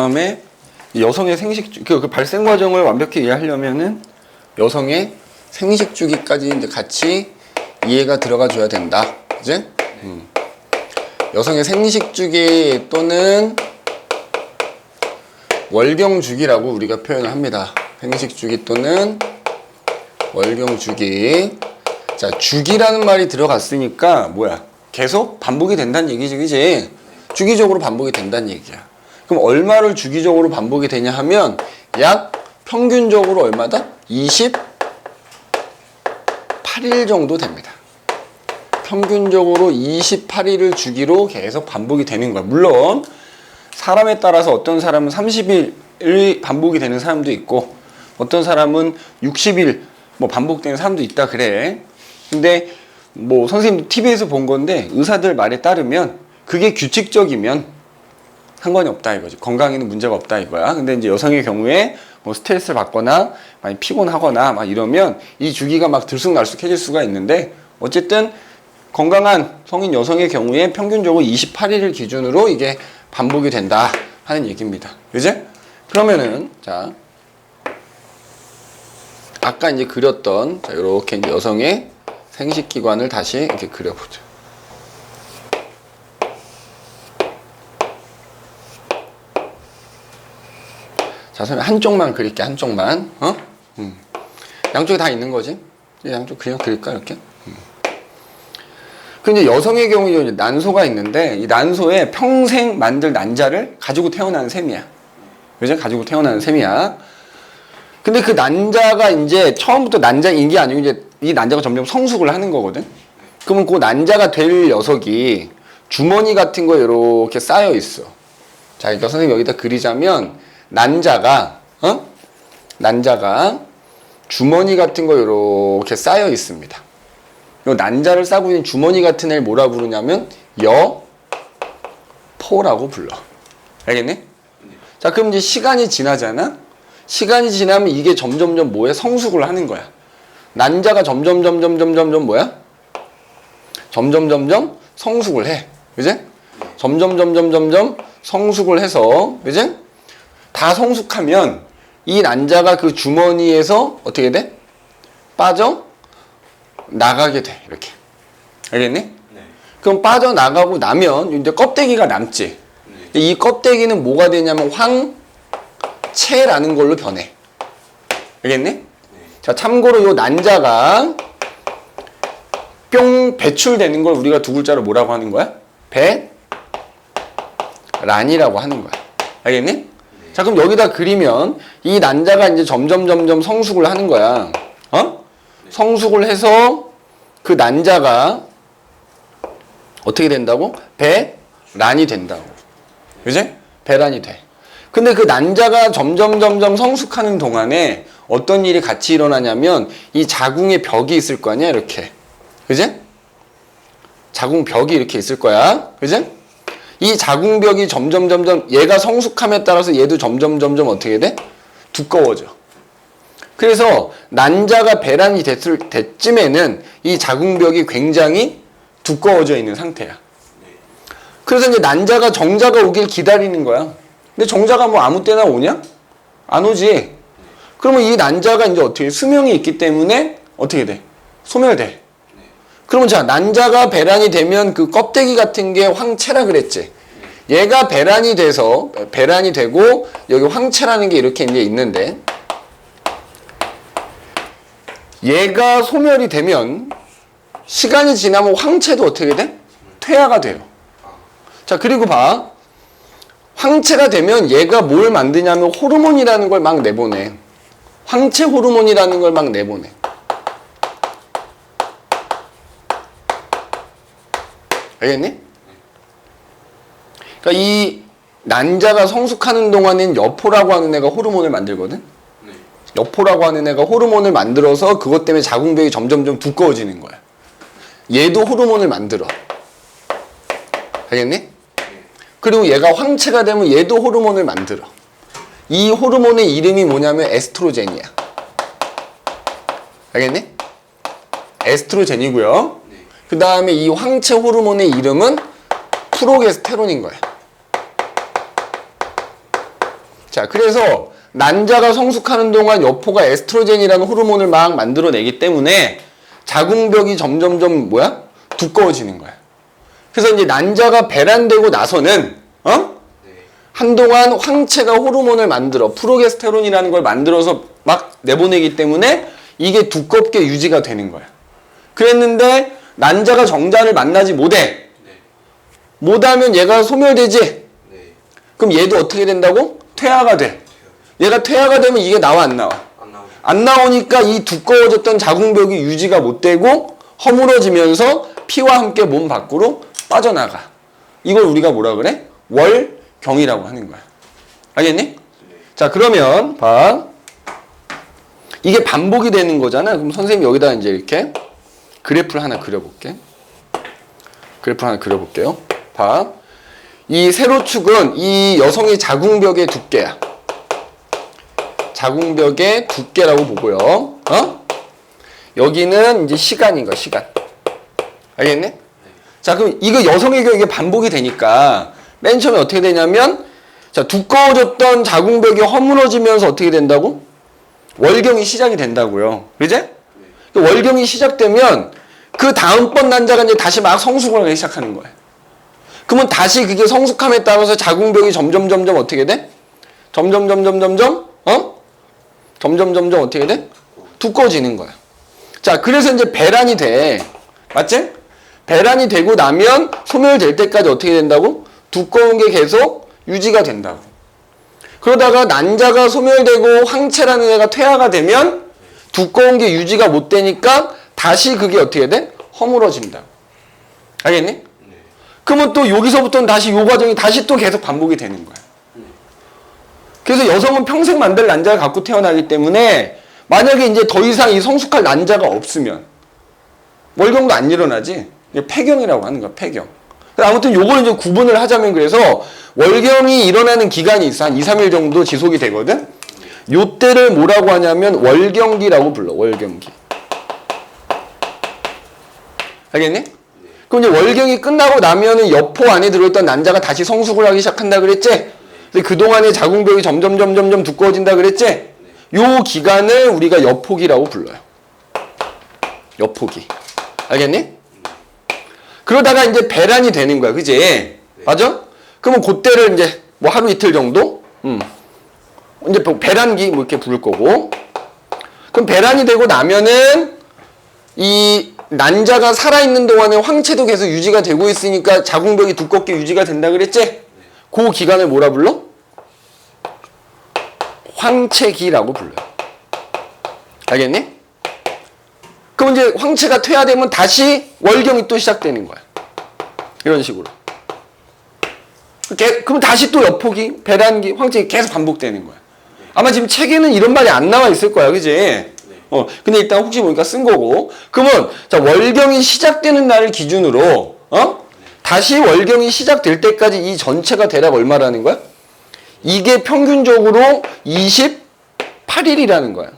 다음에 여성의 생식 그 발생 과정을 완벽히 이해하려면은 여성의 생식 주기까지 이제 같이 이해가 들어가 줘야 된다. 그지? 여성의 생식 주기 또는 월경 주기라고 우리가 표현을 합니다. 생식 주기 또는 월경 주기. 자, 주기라는 말이 들어갔으니까 뭐야? 계속 반복이 된다는 얘기지, 그지? 주기적으로 반복이 된다는 얘기야. 그럼 얼마를 주기적으로 반복이 되냐 하면 약 평균적으로 얼마다? 28일 정도 됩니다. 평균적으로 28일을 주기로 계속 반복이 되는 거야. 물론 사람에 따라서 어떤 사람은 30일이 반복이 되는 사람도 있고 어떤 사람은 60일 뭐 반복되는 사람도 있다 그래. 근데 뭐 선생님 TV에서 본 건데 의사들 말에 따르면 그게 규칙적이면 상관이 없다 이거지. 건강에는 문제가 없다 이거야. 근데 이제 여성의 경우에 뭐 스트레스를 받거나 많이 피곤하거나 막 이러면 이 주기가 막 들쑥날쑥해질 수가 있는데 어쨌든 건강한 성인 여성의 경우에 평균적으로 28일을 기준으로 이게 반복이 된다 하는 얘기입니다. 그지? 그러면은 자 아까 이제 그렸던 자 이렇게 이제 여성의 생식기관을 다시 이렇게 그려보죠. 자, 선생님 한쪽만 그릴게. 한쪽만. 양쪽에 다 있는 거지? 양쪽 그냥 그릴까 이렇게? 근데 여성의 경우에 난소가 있는데 이 난소에 평생 만들 난자를 가지고 태어나는 셈이야. 그죠? 가지고 태어나는 셈이야. 근데 그 난자가 이제 처음부터 난자인 게 아니고 이제 이 난자가 점점 성숙을 하는 거거든. 그러면 그 난자가 될 녀석이 주머니 같은 거 이렇게 쌓여 있어. 자, 그러니까 선생님 여기다 그리자면 난자가 주머니 같은 거 이렇게 쌓여 있습니다. 이 난자를 싸고 있는 주머니 같은 애를 뭐라 부르냐면 여포라고 불러. 알겠니? 네. 자, 그럼 이제 시간이 지나잖아. 시간이 지나면 이게 점점점 뭐야? 성숙을 하는 거야. 난자가 점점 뭐야? 점점 성숙을 해. 그지? 점점 성숙을 해서, 그지? 다 성숙하면 이 난자가 그 주머니에서 어떻게 돼? 빠져 나가게 돼. 이렇게. 알겠니? 네. 그럼 빠져나가고 나면 이제 껍데기가 남지. 네. 이 껍데기는 뭐가 되냐면 황체라는 걸로 변해. 알겠니? 네. 자, 참고로 이 난자가 뿅 배출되는 걸 우리가 두 글자로 뭐라고 하는 거야? 배란이라고 하는 거야. 알겠니? 네. 자, 그럼 여기다 그리면 이 난자가 이제 점점 성숙을 하는 거야. 네. 성숙을 해서 그 난자가 어떻게 된다고? 배란이 된다고. 그지? 배란이 돼. 근데 그 난자가 점점 성숙하는 동안에 어떤 일이 같이 일어나냐면 이 자궁의 벽이 있을 거 아니야, 이렇게. 그지? 자궁벽이 이렇게 있을 거야. 그지? 이 자궁벽이 점점 얘가 성숙함에 따라서 얘도 점점 어떻게 돼? 두꺼워져. 그래서 난자가 배란이 됐을 때쯤에는 이 자궁벽이 굉장히 두꺼워져 있는 상태야. 그래서 이제 난자가 정자가 오길 기다리는 거야. 근데 정자가 뭐 아무 때나 오냐? 안 오지. 그러면 이 난자가 이제 어떻게 수명이 있기 때문에 어떻게 돼? 소멸돼. 그러면 자, 난자가 배란이 되면 그 껍데기 같은 게 황체라 그랬지. 얘가 배란이 되고 여기 황체라는 게 이렇게 이제 있는데 얘가 소멸이 되면 시간이 지나면 황체도 어떻게 돼? 퇴화가 돼요. 자, 그리고 봐. 황체가 되면 얘가 뭘 만드냐면 호르몬이라는 걸 막 내보내. 황체 호르몬이라는 걸 막 내보내. 알겠니? 그러니까 이 난자가 성숙하는 동안엔 여포라고 하는 애가 호르몬을 만들거든? 네. 여포라고 하는 애가 호르몬을 만들어서 그것 때문에 자궁벽이 점점 두꺼워지는 거야. 얘도 호르몬을 만들어. 알겠니? 네. 그리고 얘가 황체가 되면 얘도 호르몬을 만들어. 이 호르몬의 이름이 뭐냐면 에스트로겐이야. 알겠니? 에스트로겐이고요. 네. 그 다음에 이 황체 호르몬의 이름은 프로게스테론인 거야. 자, 그래서 난자가 성숙하는 동안 여포가 에스트로겐이라는 호르몬을 막 만들어내기 때문에 자궁벽이 점점점 뭐야? 두꺼워지는 거야. 그래서 이제 난자가 배란되고 나서는 한동안 황체가 호르몬을 만들어 프로게스테론이라는 걸 만들어서 막 내보내기 때문에 이게 두껍게 유지가 되는 거야. 그랬는데 난자가 정자를 만나지 못해. 못하면 얘가 소멸되지. 그럼 얘도 어떻게 된다고? 퇴화가 돼. 얘가 퇴화가 되면 이게 나와 안 나와? 안 나오니까 이 두꺼워졌던 자궁벽이 유지가 못 되고 허물어지면서 피와 함께 몸 밖으로 빠져나가. 이걸 우리가 뭐라 그래? 월경이라고 하는 거야. 알겠니? 자, 그러면 봐. 이게 반복이 되는 거잖아. 그럼 선생님이 여기다 이제 이렇게 그래프를 하나 그려볼게. 그래프를 하나 그려볼게요. 봐. 이 세로축은 이 여성의 자궁벽의 두께야. 자궁벽의 두께라고 보고요. 여기는 이제 시간인 거야, 시간. 알겠니? 자, 그럼 이거 여성의 경우에 반복이 되니까 맨 처음에 어떻게 되냐면, 자, 두꺼워졌던 자궁벽이 허물어지면서 어떻게 된다고? 월경이 시작이 된다고요. 그제? 월경이 시작되면 그 다음번 난자가 이제 다시 막 성숙을 하기 시작하는 거예요. 그러면 다시 그게 성숙함에 따라서 자궁벽이 점점 어떻게 돼? 점점 어떻게 돼? 두꺼워지는 거야. 자, 그래서 이제 배란이 돼. 맞지? 배란이 되고 나면 소멸될 때까지 어떻게 된다고? 두꺼운 게 계속 유지가 된다고. 그러다가 난자가 소멸되고 황체라는 애가 퇴화가 되면 두꺼운 게 유지가 못 되니까 다시 그게 어떻게 돼? 허물어진다. 알겠니? 그러면 또 여기서부터는 다시 요 과정이 다시 또 계속 반복이 되는 거야. 그래서 여성은 평생 만들 난자를 갖고 태어나기 때문에 만약에 이제 더 이상 이 성숙할 난자가 없으면 월경도 안 일어나지. 폐경이라고 하는 거야, 폐경. 아무튼 요걸 이제 구분을 하자면 그래서 월경이 일어나는 기간이 있어. 한 2, 3일 정도 지속이 되거든. 요때를 뭐라고 하냐면 월경기라고 불러. 월경기. 알겠니? 그럼 이제 월경이 끝나고 나면은 여포 안에 들어있던 난자가 다시 성숙을 하기 시작한다 그랬지? 근데 그동안의 자궁벽이 점점 두꺼워진다 그랬지? 요 기간을 우리가 여포기라고 불러요. 여포기. 알겠니? 그러다가 이제 배란이 되는 거야. 그지? 맞아? 그러면 그때를 이제 뭐 하루 이틀 정도? 이제 배란기 뭐 이렇게 부를 거고. 그럼 배란이 되고 나면은 이 난자가 살아있는 동안에 황체도 계속 유지가 되고 있으니까 자궁벽이 두껍게 유지가 된다 그랬지? 그 기간을 뭐라 불러? 황체기라고 불러요. 알겠니? 그럼 이제 황체가 퇴화되면 다시 월경이 또 시작되는 거야. 이런 식으로. 그럼 다시 또 여포기, 배란기, 황체기 계속 반복되는 거야. 아마 지금 책에는 이런 말이 안 나와 있을 거야. 그지? 근데 일단 혹시 보니까 쓴 거고. 그러면 자, 월경이 시작되는 날을 기준으로 다시 월경이 시작될 때까지 이 전체가 대략 얼마라는 거야? 이게 평균적으로 28일이라는 거야.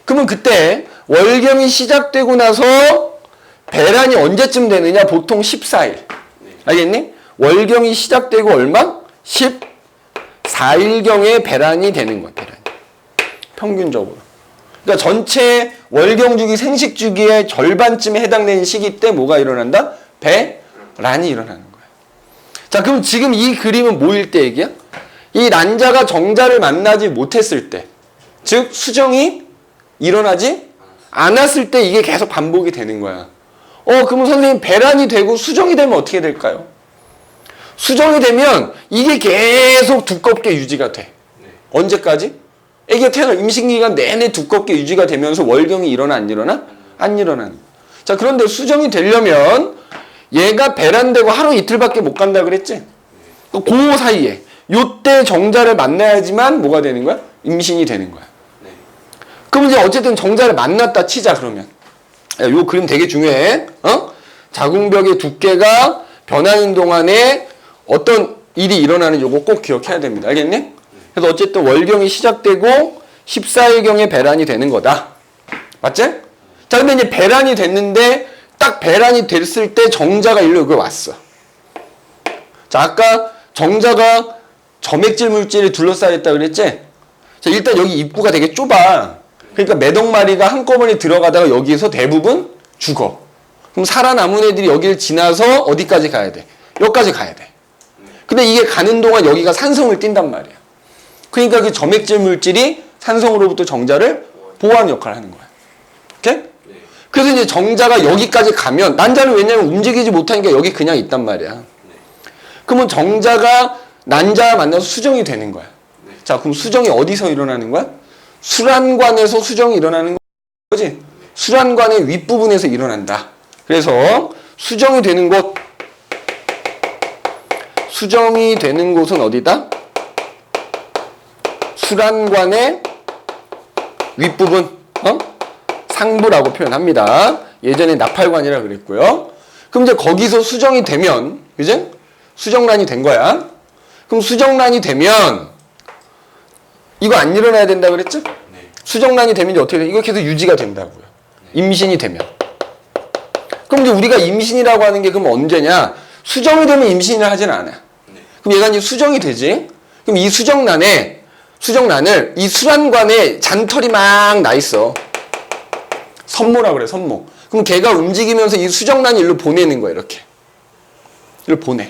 그러면 그때 월경이 시작되고 나서 배란이 언제쯤 되느냐? 보통 14일. 알겠니? 월경이 시작되고 얼마? 14일경에 배란이 되는 거야. 배란이. 평균적으로. 그러니까 전체 월경주기 생식주기의 절반쯤에 해당되는 시기 때 뭐가 일어난다? 배란이 일어나는 거야. 자, 그럼 지금 이 그림은 뭐일 때 얘기야? 이 난자가 정자를 만나지 못했을 때, 즉 수정이 일어나지 않았을 때 이게 계속 반복이 되는 거야. 그러면 선생님 배란이 되고 수정이 되면 어떻게 될까요? 수정이 되면 이게 계속 두껍게 유지가 돼. 언제까지? 애기가 태어나 임신기간 내내 두껍게 유지가 되면서 월경이 일어나 안 일어나? 안 일어나는 거야. 자, 그런데 수정이 되려면 얘가 배란되고 하루 이틀밖에 못 간다 그랬지? 그 사이에 요때 정자를 만나야지만 뭐가 되는 거야? 임신이 되는 거야. 그럼 이제 어쨌든 정자를 만났다 치자 그러면. 요 그림 되게 중요해. 자궁벽의 두께가 변하는 동안에 어떤 일이 일어나는 요거 꼭 기억해야 됩니다. 알겠니? 그래서 어쨌든 월경이 시작되고 14일경에 배란이 되는 거다. 맞지? 자, 근데 이제 배란이 됐는데 딱 배란이 됐을 때 정자가 일로 여기 왔어. 자, 아까 정자가 점액질 물질이 둘러싸여 있다 그랬지? 자, 일단 여기 입구가 되게 좁아. 그러니까 메독마리가 한꺼번에 들어가다가 여기에서 대부분 죽어. 그럼 살아남은 애들이 여기를 지나서 어디까지 가야 돼? 여기까지 가야 돼. 근데 이게 가는 동안 여기가 산성을 띈단 말이야. 그러니까 그 점액질 물질이 산성으로부터 정자를 보호하는 역할을 하는 거야. 오케이? 그래서 이제 정자가 여기까지 가면, 난자는 왜냐면 움직이지 못하니까 여기 그냥 있단 말이야. 그러면 정자가 난자와 만나서 수정이 되는 거야. 자, 그럼 수정이 어디서 일어나는 거야? 수란관에서 수정이 일어나는 거지? 수란관의 윗부분에서 일어난다. 그래서 수정이 되는 곳은 어디다? 수란관의 윗부분, 상부라고 표현합니다. 예전에 나팔관이라 그랬고요. 그럼 이제 거기서 수정이 되면, 그죠? 수정란이 된 거야. 그럼 수정란이 되면 이거 안 일어나야 된다 그랬죠? 네. 수정란이 되면 이제 어떻게 돼? 이거 계속 유지가 된다고요. 네. 임신이 되면. 그럼 이제 우리가 임신이라고 하는 게 그럼 언제냐? 수정이 되면 임신을 하진 않아. 네. 그럼 얘가 이제 수정이 되지? 그럼 이 수정란을 이 수란관에 잔털이 막 나 있어. 선모라 그래, 선모. 그럼 걔가 움직이면서 이 수정란이 일로 보내는 거야, 이렇게. 이걸 보내.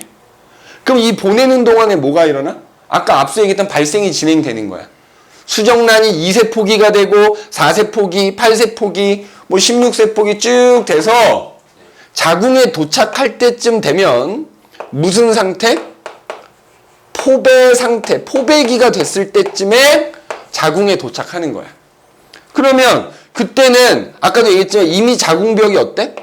그럼 이 보내는 동안에 뭐가 일어나? 아까 앞서 얘기했던 발생이 진행되는 거야. 수정란이 2세포기가 되고 4세포기, 8세포기, 뭐 16세포기 쭉 돼서 자궁에 도착할 때쯤 되면 무슨 상태? 포배 상태, 포배기가 됐을 때쯤에 자궁에 도착하는 거야. 그러면 그때는 아까도 얘기했지만 이미 자궁벽이 어때?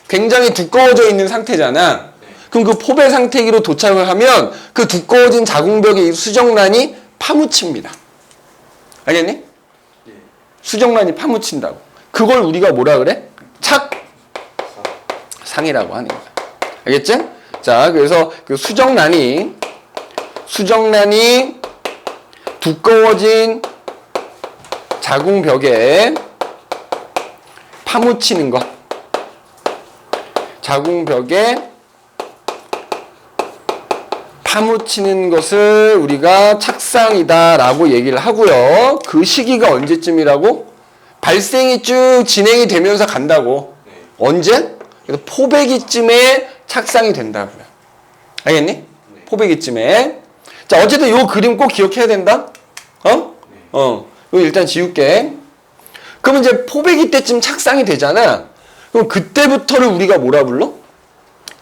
굉장히 두꺼워져 있는 상태잖아. 그럼 그 포배 상태기로 도착을 하면 그 두꺼워진 자궁벽에 이 수정란이 파묻힙니다. 알겠니? 예. 수정란이 파묻힌다고. 그걸 우리가 뭐라 그래? 착상이라고 하는 거야. 알겠지? 자, 그래서 그 수정란이 두꺼워진 자궁벽에 파묻히는 것. 자궁벽에 파묻히는 것을 우리가 착상이다라고 얘기를 하고요. 그 시기가 언제쯤이라고? 발생이 쭉 진행이 되면서 간다고. 네. 언제? 그래서 포배기쯤에 착상이 된다고요. 알겠니? 네. 포배기쯤에. 자, 어쨌든 이 그림 꼭 기억해야 된다. 이거 일단 지울게. 그러면 이제 포배기 때쯤 착상이 되잖아. 그럼 그때부터를 우리가 뭐라 불러?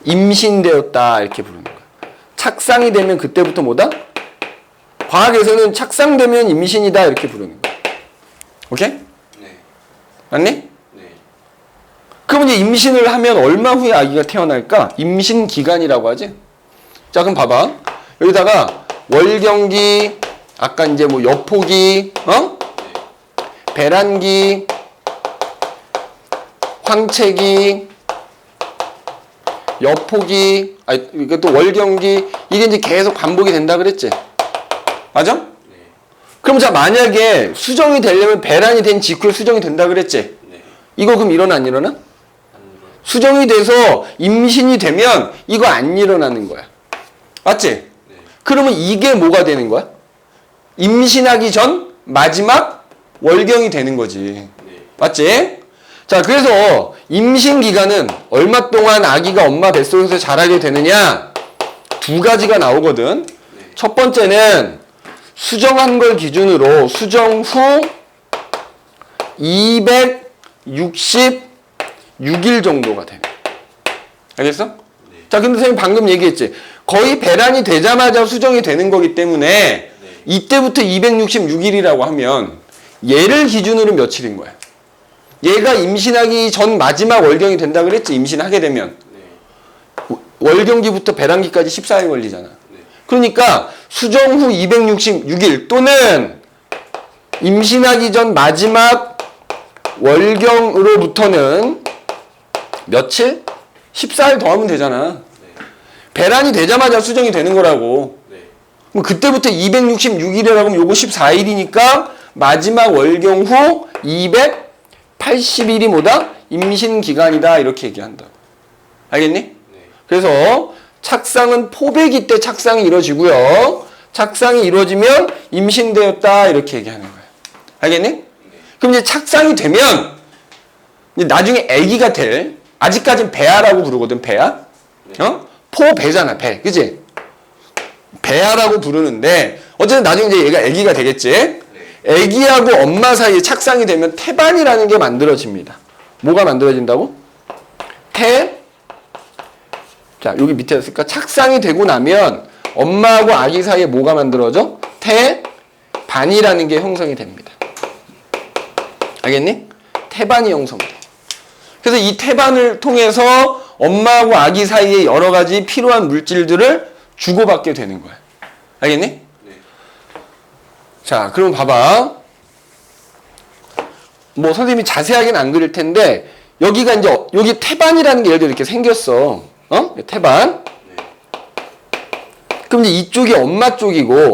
임신되었다 이렇게 부르는 거야. 착상이 되면 그때부터 뭐다? 과학에서는 착상되면 임신이다 이렇게 부르는 거야. 오케이? 네. 맞니? 네. 그럼 이제 임신을 하면 얼마 후에 아기가 태어날까? 임신 기간이라고 하지? 자, 그럼 봐봐. 여기다가 월경기, 아까 이제 뭐 여포기, 배란기, 황체기, 여포기, 이것도 월경기, 이게 이제 계속 반복이 된다 그랬지? 맞아? 네. 그럼 자, 만약에 수정이 되려면 배란이 된 직후에 수정이 된다 그랬지? 네. 이거 그럼 일어나 안 일어나? 수정이 돼서 임신이 되면 이거 안 일어나는 거야. 맞지? 네. 그러면 이게 뭐가 되는 거야? 임신하기 전 마지막 월경이 되는 거지. 네. 맞지? 자, 그래서 임신 기간은 얼마 동안 아기가 엄마 뱃속에서 자라게 되느냐? 두 가지가 나오거든. 네. 첫 번째는 수정한 걸 기준으로 수정 후 266일 정도가 되네. 알겠어? 네. 자, 근데 선생님 방금 얘기했지. 거의 배란이 되자마자 수정이 되는 거기 때문에 네. 이때부터 266일이라고 하면 얘를 기준으로 며칠인 거야? 얘가 임신하기 전 마지막 월경이 된다 그랬지? 임신하게 되면. 네. 월경기부터 배란기까지 14일 걸리잖아. 네. 그러니까 수정 후 266일 또는 임신하기 전 마지막 월경으로부터는 며칠? 14일 더하면 되잖아. 네. 배란이 되자마자 수정이 되는 거라고. 네. 그럼 그때부터 266일이라고 하면 요거 14일이니까 마지막 월경 후 280일이 뭐다? 임신 기간이다 이렇게 얘기한다. 알겠니? 네. 그래서 착상은 포배기 때 착상이 이루어지고요. 착상이 이루어지면 임신되었다 이렇게 얘기하는 거예요. 알겠니? 그럼 이제 착상이 되면 이제 나중에 아기가 될, 아직까지는 배아라고 부르거든. 배아. 포배잖아. 배. 그지? 배아라고 부르는데 어쨌든 나중에 이제 얘가 아기가 되겠지. 아기하고 엄마 사이에 착상이 되면 태반이라는 게 만들어집니다. 뭐가 만들어진다고? 자, 여기 밑에 쓸까? 착상이 되고 나면 엄마하고 아기 사이에 뭐가 만들어져? 태반이라는 게 형성이 됩니다. 알겠니? 태반이 형성돼. 그래서 이 태반을 통해서 엄마하고 아기 사이에 여러 가지 필요한 물질들을 주고받게 되는 거야. 알겠니? 네. 자, 그럼 봐봐. 뭐 선생님이 자세하게는 안 그릴 텐데 여기가 이제 여기 태반이라는 게 예를 들어 이렇게 생겼어. 태반. 네. 그럼 이제 이쪽이 엄마 쪽이고,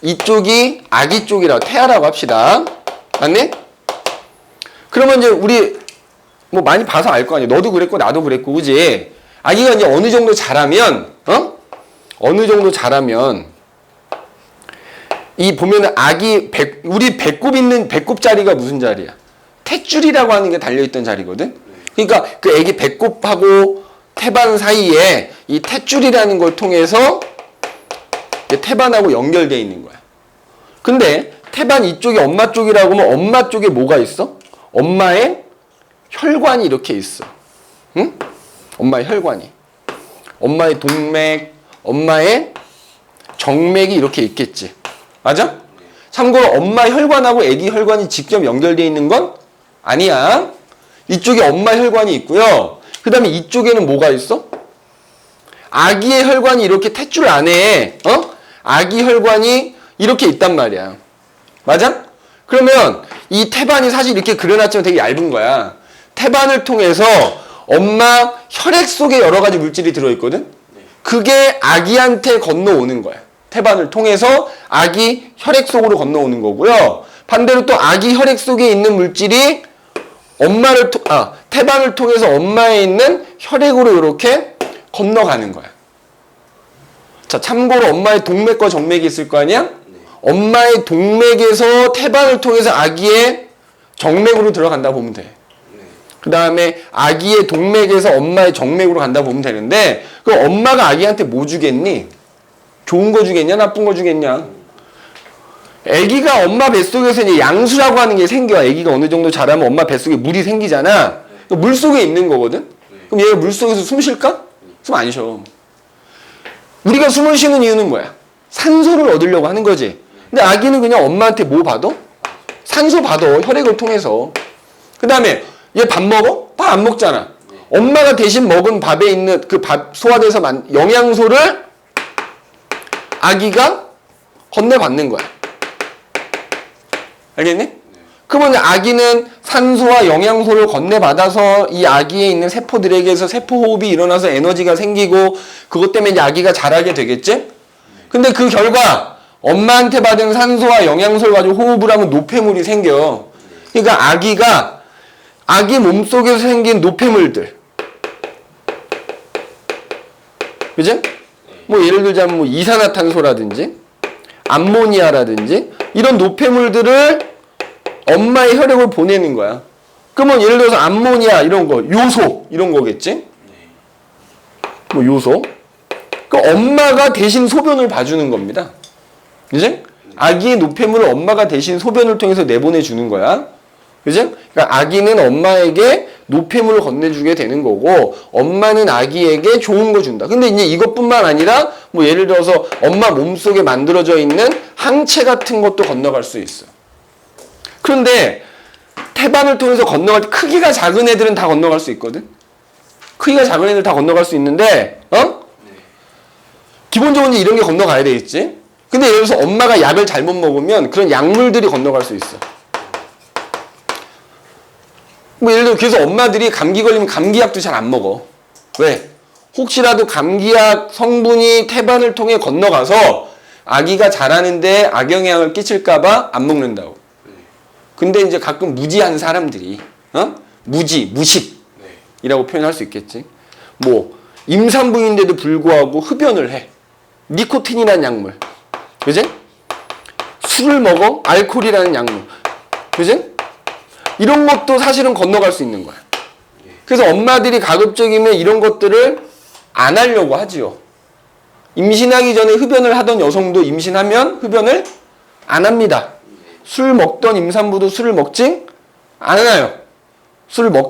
이쪽이 아기 쪽이라고 태아라고 합시다. 맞니? 그러면 이제 우리 뭐 많이 봐서 알 거 아니야. 너도 그랬고 나도 그랬고, 그지? 아기가 이제 어느 정도 자라면, 어느 정도 자라면 이 보면은 아기 우리 배꼽 있는 배꼽 자리가 무슨 자리야? 탯줄이라고 하는 게 달려있던 자리거든. 그러니까 그 아기 배꼽하고 태반 사이에 이 탯줄이라는 걸 통해서 태반하고 연결되어 있는 거야. 근데 태반 이쪽이 엄마 쪽이라고 하면 엄마 쪽에 뭐가 있어? 엄마의 혈관이 이렇게 있어. 응? 엄마의 혈관이. 엄마의 동맥, 엄마의 정맥이 이렇게 있겠지. 맞아? 참고로 엄마 혈관하고 아기 혈관이 직접 연결되어 있는 건 아니야. 이쪽에 엄마 혈관이 있고요. 그 다음에 이쪽에는 뭐가 있어? 아기의 혈관이 이렇게 탯줄 안에 아기 혈관이 이렇게 있단 말이야. 맞아? 그러면 이 태반이 사실 이렇게 그려놨지만 되게 얇은 거야. 태반을 통해서 엄마 혈액 속에 여러 가지 물질이 들어있거든? 그게 아기한테 건너오는 거야. 태반을 통해서 아기 혈액 속으로 건너오는 거고요. 반대로 또 아기 혈액 속에 있는 물질이 태반을 통해서 엄마에 있는 혈액으로 이렇게 건너가는 거야. 자, 참고로 엄마의 동맥과 정맥이 있을 거 아니야? 엄마의 동맥에서 태반을 통해서 아기의 정맥으로 들어간다 보면 돼. 그 다음에 아기의 동맥에서 엄마의 정맥으로 간다 보면 되는데, 그럼 엄마가 아기한테 뭐 주겠니? 좋은 거 주겠냐? 나쁜 거 주겠냐? 아기가 엄마 뱃속에서 이제 양수라고 하는 게 생겨. 아기가 어느 정도 자라면 엄마 뱃속에 물이 생기잖아. 물 속에 있는 거거든? 그럼 얘가 물 속에서 숨 쉴까? 숨 안 쉬어. 우리가 숨을 쉬는 이유는 뭐야? 산소를 얻으려고 하는 거지. 근데 아기는 그냥 엄마한테 뭐 받아? 산소 받아. 혈액을 통해서. 그 다음에 얘 밥 먹어? 밥 안 먹잖아. 엄마가 대신 먹은 밥에 있는 그 밥 소화돼서 영양소를 아기가 건네받는 거야. 알겠니? 그러면 아기는 산소와 영양소를 건네받아서 이 아기에 있는 세포들에게서 세포호흡이 일어나서 에너지가 생기고 그것 때문에 이제 아기가 자라게 되겠지? 근데 그 결과 엄마한테 받은 산소와 영양소를 가지고 호흡을 하면 노폐물이 생겨. 그러니까 아기 몸속에서 생긴 노폐물들. 그지? 뭐 예를 들자면 뭐 이산화탄소라든지 암모니아라든지 이런 노폐물들을 엄마의 혈액을 보내는 거야. 그러면 예를 들어서 암모니아 이런 거, 요소 이런 거겠지? 뭐 요소. 그 엄마가 대신 소변을 봐주는 겁니다. 그지? 아기의 노폐물을 엄마가 대신 소변을 통해서 내보내주는 거야. 그지? 그러니까 아기는 엄마에게 노폐물을 건네주게 되는 거고 엄마는 아기에게 좋은 거 준다. 근데 이제 이것뿐만 아니라 뭐 예를 들어서 엄마 몸속에 만들어져 있는 항체 같은 것도 건너갈 수 있어. 그런데 태반을 통해서 건너갈 때 크기가 작은 애들은 다 건너갈 수 있거든. 크기가 작은 애들 다 건너갈 수 있는데 기본적으로 이런 게 건너가야 되겠지. 근데 예를 들어서 엄마가 약을 잘못 먹으면 그런 약물들이 건너갈 수 있어. 뭐 예를 들어 그래서 엄마들이 감기 걸리면 감기약도 잘 안 먹어. 왜? 혹시라도 감기약 성분이 태반을 통해 건너가서 아기가 자라는데 악영향을 끼칠까봐 안 먹는다고. 근데 이제 가끔 무지한 사람들이 무식이라고 표현할 수 있겠지. 뭐 임산부인데도 불구하고 흡연을 해. 니코틴이라는 약물. 그지? 술을 먹어? 알코올이라는 약물. 그지? 이런 것도 사실은 건너갈 수 있는 거야. 그래서 엄마들이 가급적이면 이런 것들을 안 하려고 하지요. 임신하기 전에 흡연을 하던 여성도 임신하면 흡연을 안 합니다. 술 먹던 임산부도 술을 먹지 않아요.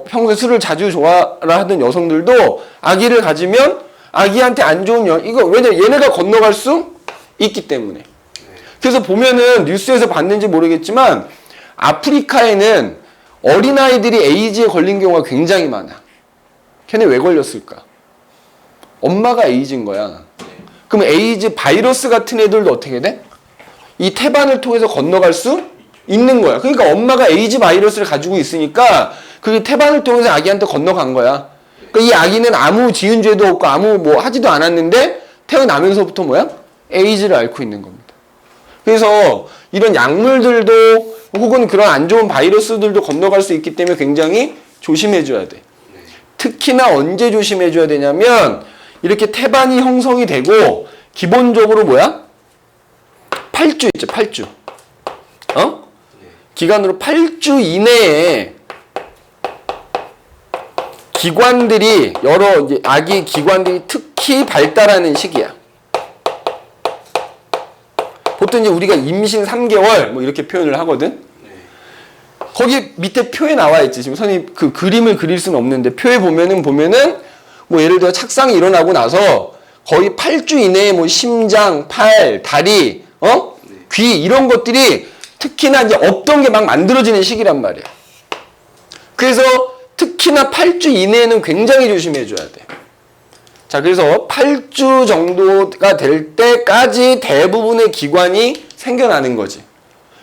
평소에 술을 자주 좋아라 하던 여성들도 아기를 가지면 아기한테 안 좋은 왜냐 얘네가 건너갈 수 있기 때문에. 그래서 보면은 뉴스에서 봤는지 모르겠지만 아프리카에는 어린아이들이 에이즈에 걸린 경우가 굉장히 많아. 걔네 왜 걸렸을까? 엄마가 에이즈인 거야. 그럼 에이즈 바이러스 같은 애들도 어떻게 돼? 이 태반을 통해서 건너갈 수 있는 거야. 그러니까 엄마가 에이즈 바이러스를 가지고 있으니까 그게 태반을 통해서 아기한테 건너간 거야. 그러니까 이 아기는 아무 지은 죄도 없고 아무 뭐 하지도 않았는데 태어나면서부터 뭐야? 에이즈를 앓고 있는 겁니다. 그래서 이런 약물들도 혹은 그런 안 좋은 바이러스들도 건너갈 수 있기 때문에 굉장히 조심해줘야 돼. 특히나 언제 조심해줘야 되냐면 이렇게 태반이 형성이 되고 기본적으로 뭐야? 8주 있죠, 8주. 기간으로 8주 이내에 기관들이 여러 이제 아기 기관들이 특히 발달하는 시기야. 보통 이제 우리가 임신 3개월 뭐 이렇게 표현을 하거든. 거기 밑에 표에 나와 있지. 지금 선생님 그 그림을 그릴 수는 없는데 표에 보면은 뭐 예를 들어 착상이 일어나고 나서 거의 8주 이내에 뭐 심장, 팔, 다리, 귀 이런 것들이 특히나 이제 없던 게 막 만들어지는 시기란 말이야. 그래서 특히나 8주 이내에는 굉장히 조심해줘야 돼. 자, 그래서 8주 정도가 될 때까지 대부분의 기관이 생겨나는 거지.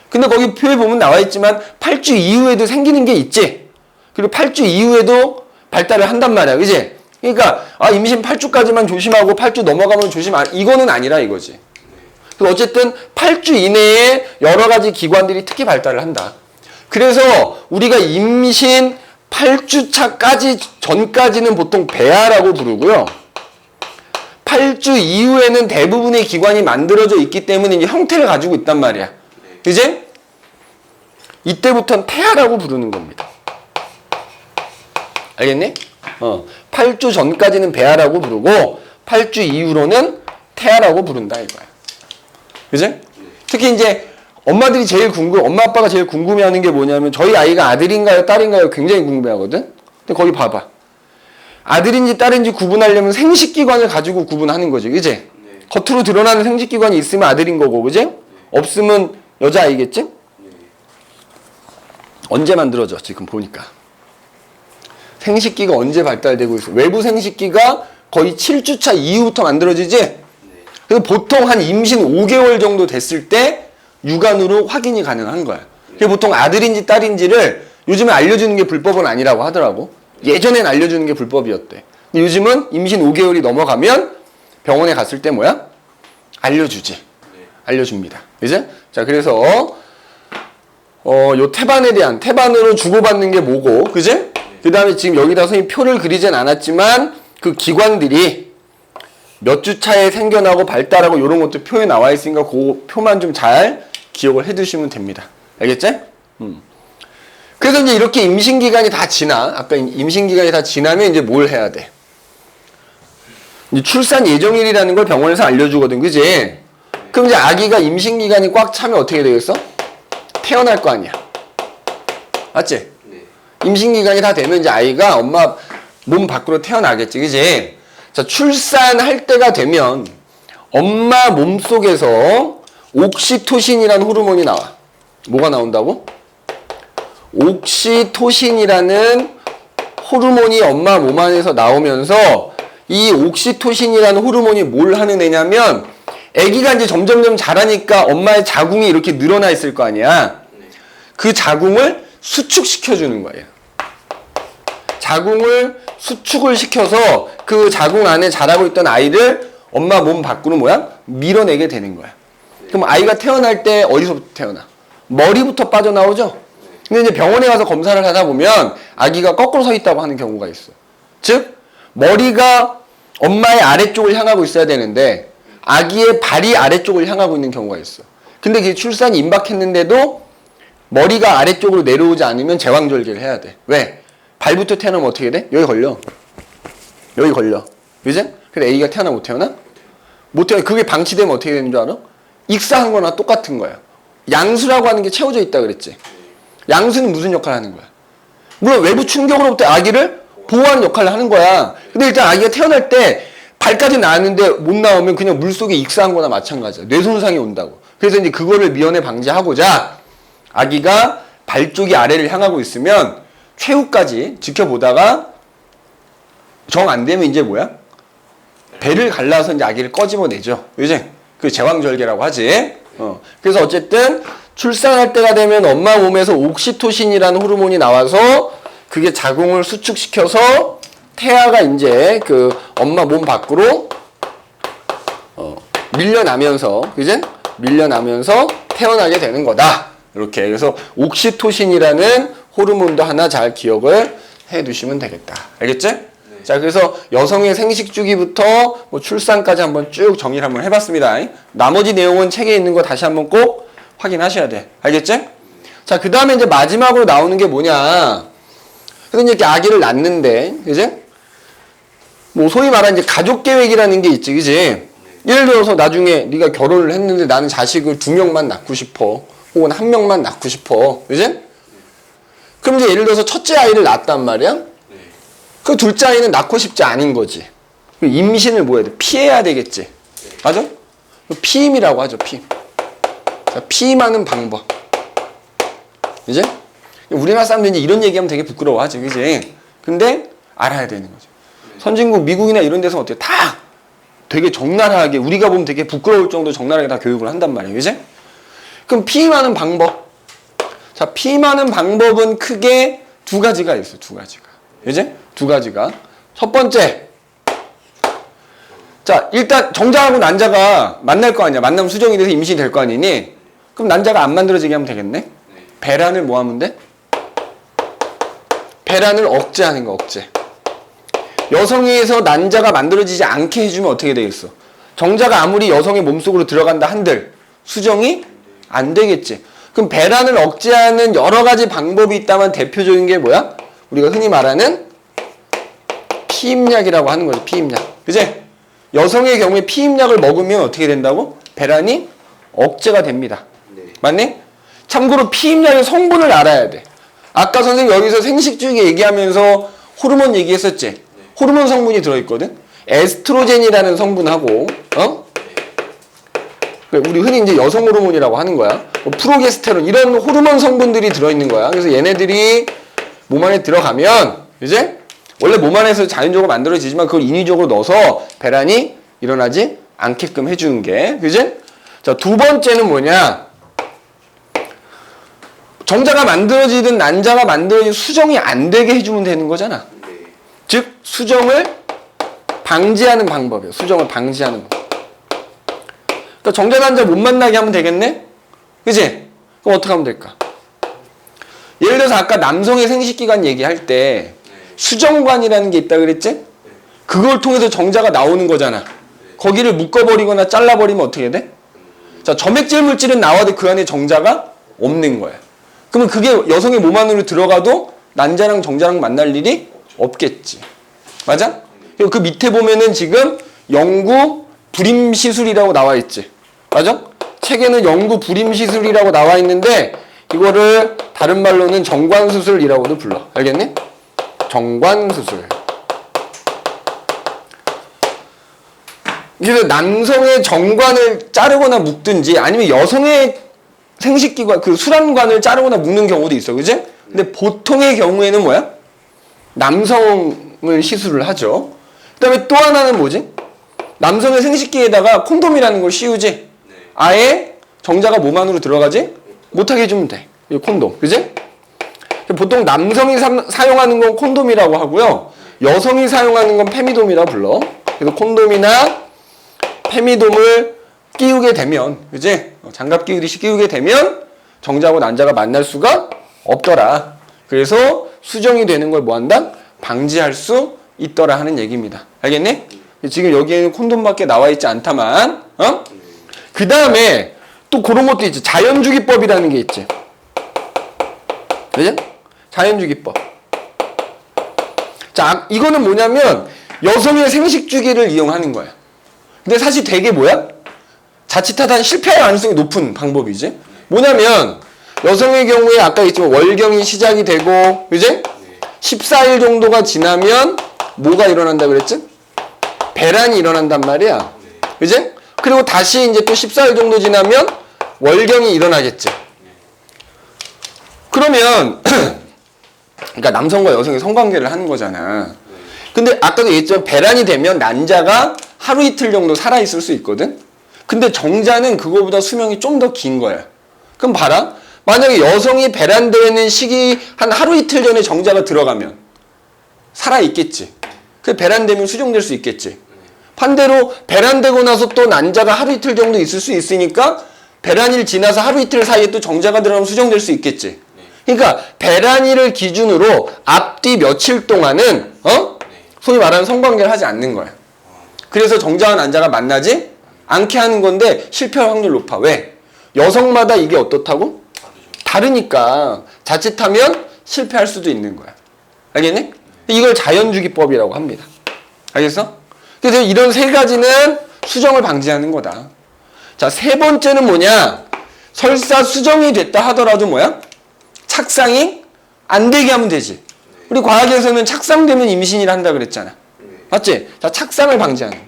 근데 거기 표에 보면 나와 있지만 8주 이후에도 생기는 게 있지. 그리고 8주 이후에도 발달을 한단 말이야. 그지? 그러니까 임신 8주까지만 조심하고 8주 넘어가면 이거는 아니라 이거지. 어쨌든 8주 이내에 여러 가지 기관들이 특히 발달을 한다. 그래서 우리가 임신 8주차까지 전까지는 보통 배아라고 부르고요. 8주 이후에는 대부분의 기관이 만들어져 있기 때문에 이제 형태를 가지고 있단 말이야. 이제 이때부터는 태아라고 부르는 겁니다. 알겠니? 8주 전까지는 배아라고 부르고 8주 이후로는 태아라고 부른다 이거야. 그지? 특히 이제 엄마 아빠가 제일 궁금해하는 게 뭐냐면 저희 아이가 아들인가요, 딸인가요? 굉장히 궁금해하거든. 근데 거기 봐봐. 아들인지 딸인지 구분하려면 생식기관을 가지고 구분하는 거지, 그지? 네. 겉으로 드러나는 생식기관이 있으면 아들인 거고, 그지? 네. 없으면 여자아이겠지? 네. 언제 만들어져? 지금 보니까 생식기가 언제 발달되고 있어? 외부 생식기가 거의 7주차 이후부터 만들어지지? 네. 그래서 보통 한 임신 5개월 정도 됐을 때 육안으로 확인이 가능한 거야. 네. 보통 아들인지 딸인지를 요즘에 알려주는 게 불법은 아니라고 하더라고. 예전엔 알려주는 게 불법이었대. 근데 요즘은 임신 5개월이 넘어가면 병원에 갔을 때 뭐야? 알려주지. 알려줍니다. 그죠? 자, 그래서 요 태반으로 주고받는 게 뭐고, 그지? 그 다음에 지금 여기다 선생님 표를 그리진 않았지만 그 기관들이 몇 주 차에 생겨나고 발달하고 이런 것도 표에 나와 있으니까 그 표만 좀 잘 기억을 해 두시면 됩니다. 알겠지? 그래서 이제 이렇게 임신기간이 다 아까 임신기간이 다 지나면 이제 뭘 해야 돼? 이제 출산 예정일이라는 걸 병원에서 알려주거든, 그지? 그럼 이제 아기가 임신기간이 꽉 차면 어떻게 되겠어? 태어날 거 아니야. 맞지? 임신기간이 다 되면 이제 아이가 엄마 몸 밖으로 태어나겠지, 그지? 자, 출산할 때가 되면 엄마 몸 속에서 옥시토신이라는 호르몬이 나와. 뭐가 나온다고? 옥시토신이라는 호르몬이 엄마 몸 안에서 나오면서 이 옥시토신이라는 호르몬이 뭘 하는 애냐면 아기가 이제 점점점 자라니까 엄마의 자궁이 이렇게 늘어나 있을 거 아니야. 그 자궁을 수축시켜주는 거예요. 자궁을 수축을 시켜서 그 자궁 안에 자라고 있던 아이를 엄마 몸 밖으로 밀어내게 되는 거야. 그럼 아이가 태어날 때 어디서부터 태어나? 머리부터 빠져나오죠? 근데 이제 병원에 가서 검사를 하다 보면 아기가 거꾸로 서 있다고 하는 경우가 있어. 즉, 머리가 엄마의 아래쪽을 향하고 있어야 되는데 아기의 발이 아래쪽을 향하고 있는 경우가 있어. 근데 그게 출산이 임박했는데도 머리가 아래쪽으로 내려오지 않으면 제왕절개를 해야 돼. 왜? 발부터 태어나면 어떻게 돼? 여기 걸려. 여기 걸려. 그지? 그래서 아기가 태어나 못 태어나? 못 태어나. 그게 방치되면 어떻게 되는 줄 알아? 익사한 거나 똑같은 거야. 양수라고 하는 게 채워져 있다 그랬지. 양수는 무슨 역할을 하는 거야? 물론 외부 충격으로부터 아기를 보호하는 역할을 하는 거야. 근데 일단 아기가 태어날 때 발까지 나왔는데 못 나오면 그냥 물속에 익사한 거나 마찬가지야. 뇌손상이 온다고. 그래서 이제 그거를 미연에 방지하고자 아기가 발 쪽이 아래를 향하고 있으면 최후까지 지켜보다가 정 안 되면 이제 뭐야? 배를 갈라서 이제 아기를 꺼집어내죠. 그지? 그 제왕절개라고 하지. 그래서 어쨌든 출산할 때가 되면 엄마 몸에서 옥시토신이라는 호르몬이 나와서 그게 자궁을 수축시켜서 태아가 이제 그 엄마 몸 밖으로 밀려나면서, 그지? 밀려나면서 태어나게 되는 거다. 이렇게. 그래서 옥시토신이라는 호르몬도 하나 잘 기억을 해 두시면 되겠다. 알겠지? 네. 자, 그래서 여성의 생식 주기부터 뭐 출산까지 한번 쭉 정리를 한번 해봤습니다. 나머지 내용은 책에 있는 거 다시 한번 꼭 확인하셔야 돼. 알겠지? 자, 그 다음에 이제 마지막으로 나오는 게 뭐냐. 그래서 이제 이렇게 아기를 낳는데, 그지? 뭐 소위 말하는 이제 가족 계획이라는 게 있지, 그지? 예를 들어서 나중에 네가 결혼을 했는데 나는 자식을 2명만 낳고 싶어. 혹은 1명만 낳고 싶어. 그지? 그럼 이제 예를 들어서 첫째 아이를 낳았단 말이야? 그 둘째 아이는 낳고 싶지 않은 거지. 임신을 뭐 해야 돼? 피해야 되겠지. 맞아? 피임이라고 하죠, 피임. 자, 피임하는 방법. 이제? 우리나라 사람들이 이런 얘기하면 되게 부끄러워하지, 그지? 근데 알아야 되는 거죠. 선진국, 미국이나 이런 데서 어때요? 다 되게 적나라하게, 우리가 보면 되게 부끄러울 정도로 적나라하게 다 교육을 한단 말이에요, 그지? 그럼 피임하는 방법. 자, 피임하는 방법은 크게 두 가지가 있어요, 두 가지가. 그지? 두 가지가. 첫 번째. 자, 일단 정자하고 난자가 만날 거 아니야. 만나면 수정이 돼서 임신이 될 거 아니니? 그럼 난자가 안 만들어지게 하면 되겠네? 배란을 뭐 하면 돼? 배란을 억제하는 거, 억제. 여성에서 난자가 만들어지지 않게 해주면 어떻게 되겠어? 정자가 아무리 여성의 몸속으로 들어간다 한들 수정이 안 되겠지. 그럼 배란을 억제하는 여러 가지 방법이 있다면 대표적인 게 뭐야? 우리가 흔히 말하는 피임약이라고 하는 거지, 피임약. 그지? 여성의 경우에 피임약을 먹으면 어떻게 된다고? 배란이 억제가 됩니다. 맞니? 참고로 피임약의 성분을 알아야 돼. 아까 선생님 여기서 생식주기 얘기하면서 호르몬 얘기했었지? 호르몬 성분이 들어있거든? 에스트로겐이라는 성분하고, 우리 흔히 이제 여성 호르몬이라고 하는 거야. 프로게스테론, 이런 호르몬 성분들이 들어있는 거야. 그래서 얘네들이 몸 안에 들어가면, 이제? 원래 몸 안에서 자연적으로 만들어지지만 그걸 인위적으로 넣어서 배란이 일어나지 않게끔 해주는 게, 그지? 자, 두 번째는 뭐냐? 정자가 만들어지든 난자가 만들어지든 수정이 안 되게 해주면 되는 거잖아. 즉, 수정을 방지하는 방법이에요. 수정을 방지하는 방법. 그러니까 정자, 난자 못 만나게 하면 되겠네? 그지? 그럼 어떻게 하면 될까? 예를 들어서 아까 남성의 생식기관 얘기할 때 수정관이라는 게 있다 그랬지? 그걸 통해서 정자가 나오는 거잖아. 거기를 묶어버리거나 잘라버리면 어떻게 돼? 자, 점액질 물질은 나와도 그 안에 정자가 없는 거야. 그러면 그게 여성의 몸 안으로 들어가도 난자랑 정자랑 만날 일이 없겠지. 맞아? 그리고 그 밑에 보면은 지금 영구 불임 시술이라고 나와 있지. 맞아? 책에는 영구 불임 시술이라고 나와 있는데 이거를 다른 말로는 정관수술이라고도 불러. 알겠니? 정관수술. 그래서 남성의 정관을 자르거나 묶든지 아니면 여성의 생식기관, 그 수란관을 자르거나 묶는 경우도 있어. 그지? 근데 보통의 경우에는 뭐야? 남성을 시술을 하죠. 그 다음에 또 하나는 뭐지? 남성의 생식기에다가 콘돔이라는 걸 씌우지? 아예 정자가 몸 안으로 들어가지? 못하게 해주면 돼. 이 콘돔. 그지? 보통 남성이 사용하는 건 콘돔이라고 하고요. 여성이 사용하는 건 페미돔이라고 불러. 그래서 콘돔이나 페미돔을 끼우게 되면, 그지? 장갑 끼우듯이 끼우게 되면 정자하고 난자가 만날 수가 없더라. 그래서 수정이 되는 걸 뭐 한다? 방지할 수 있더라 하는 얘기입니다. 알겠니? 지금 여기에는 콘돔밖에 나와 있지 않다만, 어? 그 다음에 또 그런 것도 있지. 자연주기법이라는 게 있지. 그죠? 자연주기법. 자, 이거는 뭐냐면 여성의 생식주기를 이용하는 거야. 근데 사실 되게 뭐야? 자칫하다 실패할 가능성이 높은 방법이지. 뭐냐면 여성의 경우에 아까 있지만 월경이 시작이 되고, 그지? 14일 정도가 지나면 뭐가 일어난다 그랬지? 배란이 일어난단 말이야. 그지? 그리고 다시 이제 또 14일 정도 지나면 월경이 일어나겠지. 그러면 그러니까 남성과 여성이 성관계를 하는 거잖아. 근데 아까도 얘기했지만 배란이 되면 난자가 하루 이틀 정도 살아있을 수 있거든. 근데 정자는 그거보다 수명이 좀 더 긴 거야. 그럼 봐라. 만약에 여성이 배란되는 시기 한 하루 이틀 전에 정자가 들어가면 살아있겠지. 그 배란되면 수정될 수 있겠지. 반대로 배란되고 나서 또 난자가 하루 이틀 정도 있을 수 있으니까 배란일 지나서 하루 이틀 사이에 또 정자가 들어가면 수정될 수 있겠지. 그러니까 배란일을 기준으로 앞뒤 며칠 동안은 소위 말하는 성관계를 하지 않는 거야. 그래서 정자와 난자가 만나지 않게 하는 건데 실패할 확률 높아. 왜? 여성마다 이게 어떻다고? 다르니까 자칫하면 실패할 수도 있는 거야. 알겠니? 이걸 자연주기법이라고 합니다. 알겠어? 그래서 이런 세 가지는 수정을 방지하는 거다. 자, 세 번째는 뭐냐? 설사 수정이 됐다 하더라도 뭐야? 착상이 안 되게 하면 되지. 우리 과학에서는 착상되면 임신이라 한다 그랬잖아. 맞지? 자, 착상을 방지하는 거.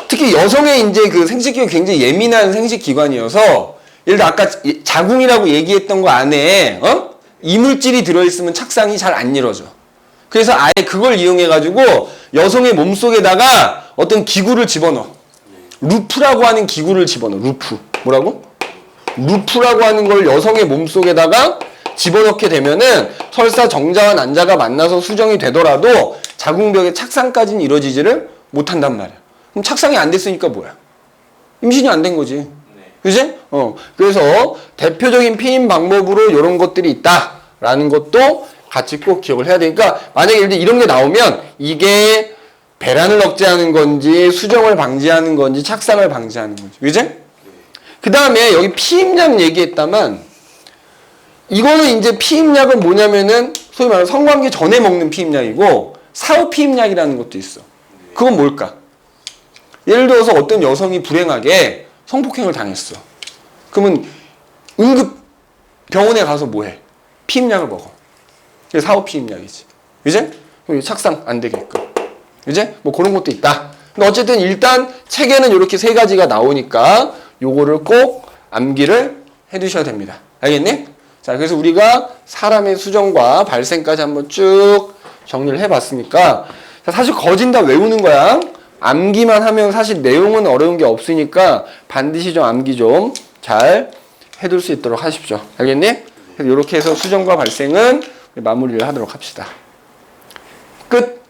특히 여성의 이제 그 생식기가 굉장히 예민한 생식기관이어서 예를 들어 아까 자궁이라고 얘기했던 거 안에 이물질이 들어있으면 착상이 잘 안 이루어져. 그래서 아예 그걸 이용해가지고 여성의 몸속에다가 어떤 기구를 집어넣어. 루프라고 하는 기구를 집어넣어. 루프. 뭐라고? 루프라고 하는 걸 여성의 몸속에다가 집어넣게 되면은 설사 정자와 난자가 만나서 수정이 되더라도 자궁벽의 착상까지는 이루어지지를 못한단 말이야. 그럼 착상이 안 됐으니까 뭐야? 임신이 안 된 거지. 그지? 그래서 대표적인 피임 방법으로 이런 것들이 있다라는 것도 같이 꼭 기억을 해야 되니까 만약에 이런 게 나오면 이게 배란을 억제하는 건지 수정을 방지하는 건지 착상을 방지하는 건지. 그지? 그 다음에 여기 피임약 얘기했다만 이거는 이제 피임약은 뭐냐면은 소위 말하는 성관계 전에 먹는 피임약이고 사후 피임약이라는 것도 있어. 그건 뭘까? 예를 들어서 어떤 여성이 불행하게 성폭행을 당했어. 그러면 응급 병원에 가서 뭐 해? 피임약을 먹어. 그게 사후 피임약이지. 이제 착상 안 되게끔. 이제 뭐 그런 것도 있다. 근데 어쨌든 일단 책에는 이렇게 세 가지가 나오니까 요거를 꼭 암기를 해두셔야 됩니다. 알겠니? 자, 그래서 우리가 사람의 수정과 발생까지 한번 쭉 정리를 해봤으니까 사실 거진 다 외우는 거야. 암기만 하면 사실 내용은 어려운 게 없으니까 반드시 좀 암기 좀 잘 해둘 수 있도록 하십시오. 알겠니? 그래서 이렇게 해서 수정과 발생은 마무리를 하도록 합시다. 끝.